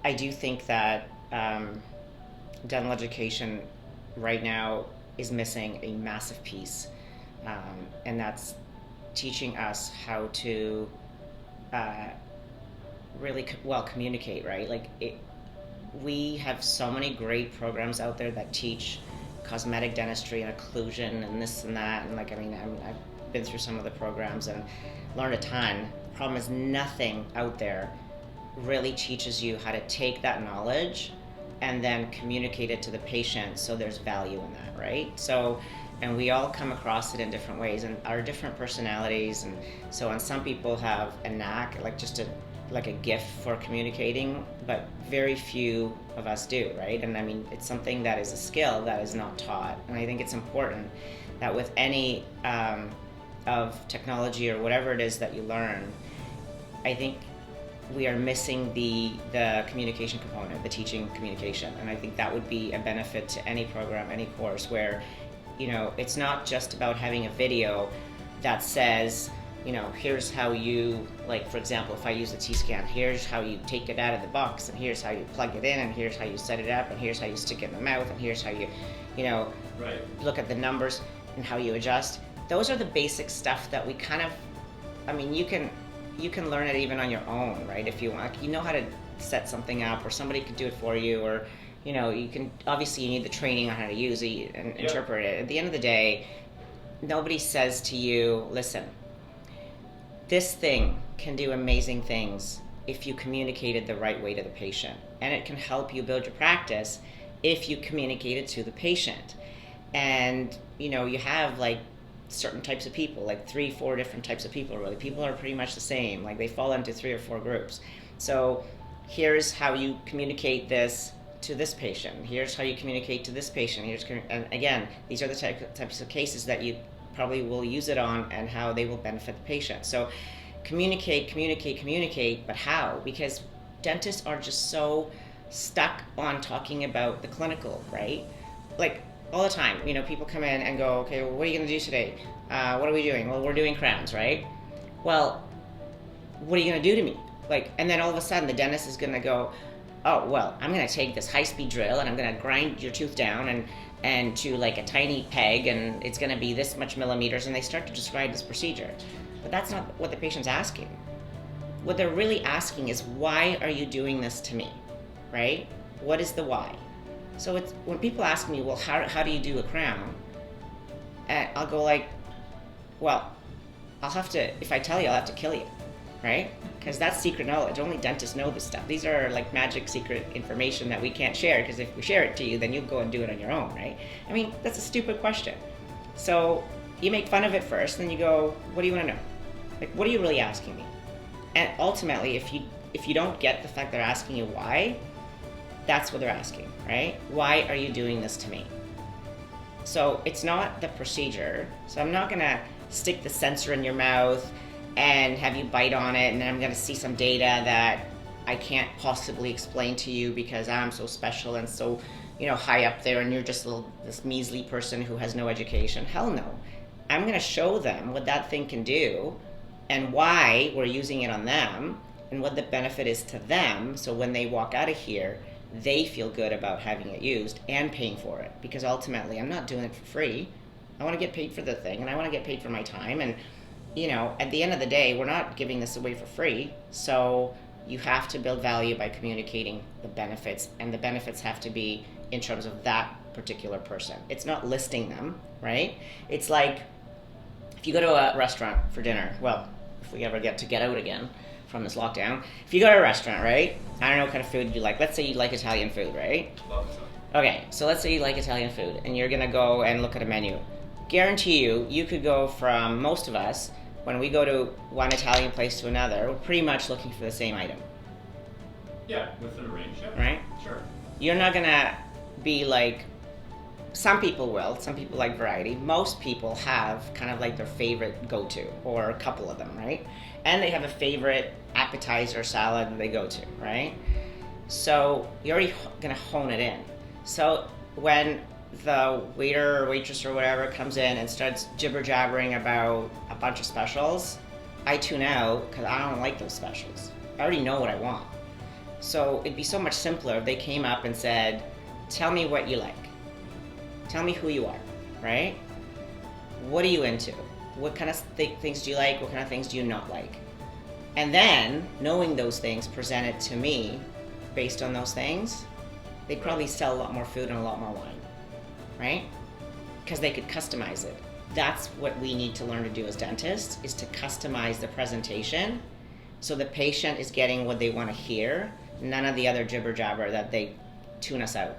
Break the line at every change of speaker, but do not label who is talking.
I do think that dental education right now is missing a massive piece, and that's teaching us how to uh, really well communicate, right? We have so many great programs out there that teach cosmetic dentistry and occlusion and this and that, and I've been through some of the programs and learned a ton. Problem is, nothing out there really teaches you how to take that knowledge and then communicate it to the patient so there's value in that, right? So, and we all come across it in different ways and our different personalities, and so on. Some people have a knack, like a gift for communicating, but very few of us do, right? And I mean, it's something that is a skill that is not taught, and I think it's important that with any of technology or whatever it is that you learn, I think we are missing the communication component, the teaching communication, and I think that would be a benefit to any program, any course, where it's not just about having a video that says, here's how you, like, for example, if I use the T-scan, here's how you take it out of the box, and here's how you plug it in, and here's how you set it up, and here's how you stick it in the mouth, and here's how you
Right.
look at the numbers and how you adjust. Those are the basic stuff that we kind of, I mean, you can learn it even on your own, right? If you want, you know how to set something up, or somebody could do it for you, or you can, obviously you need the training on how to use it and interpret it. At the end of the day, nobody says to you, listen, this thing can do amazing things if you communicate it the right way to the patient, and it can help you build your practice if you communicate it to the patient. And you have like certain types of people, like 3-4 different types of people. Really, people are pretty much the same, like they fall into 3 or 4 groups. So here's how you communicate this to this patient, here's how you communicate to this patient, and again, these are the types of cases that you probably will use it on and how they will benefit the patient. So communicate, but how? Because dentists are just so stuck on talking about the clinical, right? Like all the time, people come in and go, okay, well, what are you going to do today? What are we doing? Well, we're doing crowns, right? Well, what are you going to do to me? Like, and then all of a sudden the dentist is going to go, oh, well, I'm going to take this high-speed drill and I'm going to grind your tooth down and to like a tiny peg, and it's going to be this much millimeters, and they start to describe this procedure. But that's not what the patient's asking. What they're really asking is, why are you doing this to me, right? What is the why? So it's when people ask me, well, how do you do a crown? And I'll go like, well, if I tell you, I'll have to kill you, right? Because that's secret knowledge. Only dentists know this stuff. These are like magic secret information that we can't share, because if we share it to you, then you'll go and do it on your own, right? I mean, that's a stupid question. So you make fun of it first, then you go, what do you want to know? Like, what are you really asking me? And ultimately, if you don't get the fact they're asking you why, that's what they're asking, right? Why are you doing this to me? So it's not the procedure. So I'm not gonna stick the sensor in your mouth and have you bite on it, and then I'm gonna see some data that I can't possibly explain to you because I'm so special and so, high up there, and you're just this measly person who has no education. Hell no. I'm gonna show them what that thing can do and why we're using it on them and what the benefit is to them, so when they walk out of here, they feel good about having it used and paying for it. Because ultimately, I'm not doing it for free. I want to get paid for the thing, and I want to get paid for my time. And at the end of the day, we're not giving this away for free. So you have to build value by communicating the benefits, and the benefits have to be in terms of that particular person. It's not listing them, right? It's like if you go to a restaurant for dinner, well, if we ever get out again from this lockdown, if you go to a restaurant, right? I don't know what kind of food you like. Let's say you like Italian food, right?
Love it.
Okay, so let's say you like Italian food, and you're gonna go and look at a menu. Guarantee you could go from, most of us, when we go to one Italian place to another, we're pretty much looking for the same item.
Yeah, within a range, yeah.
Right?
Sure.
You're not gonna be like, some people will, some people like variety. Most people have kind of like their favorite go-to, or a couple of them, right? And they have a favorite appetizer salad that they go to, right? So you're already gonna hone it in. So when the waiter or waitress or whatever comes in and starts jibber jabbering about a bunch of specials, I tune out because I don't like those specials. I already know what I want. So it'd be so much simpler if they came up and said, tell me what you like. Tell me who you are, right? What are you into? What kind of things do you like? What kind of things do you not like? And then, knowing those things presented to me based on those things, they'd probably sell a lot more food and a lot more wine, right? Because they could customize it. That's what we need to learn to do as dentists, is to customize the presentation so the patient is getting what they want to hear, none of the other jibber jabber that they tune us out.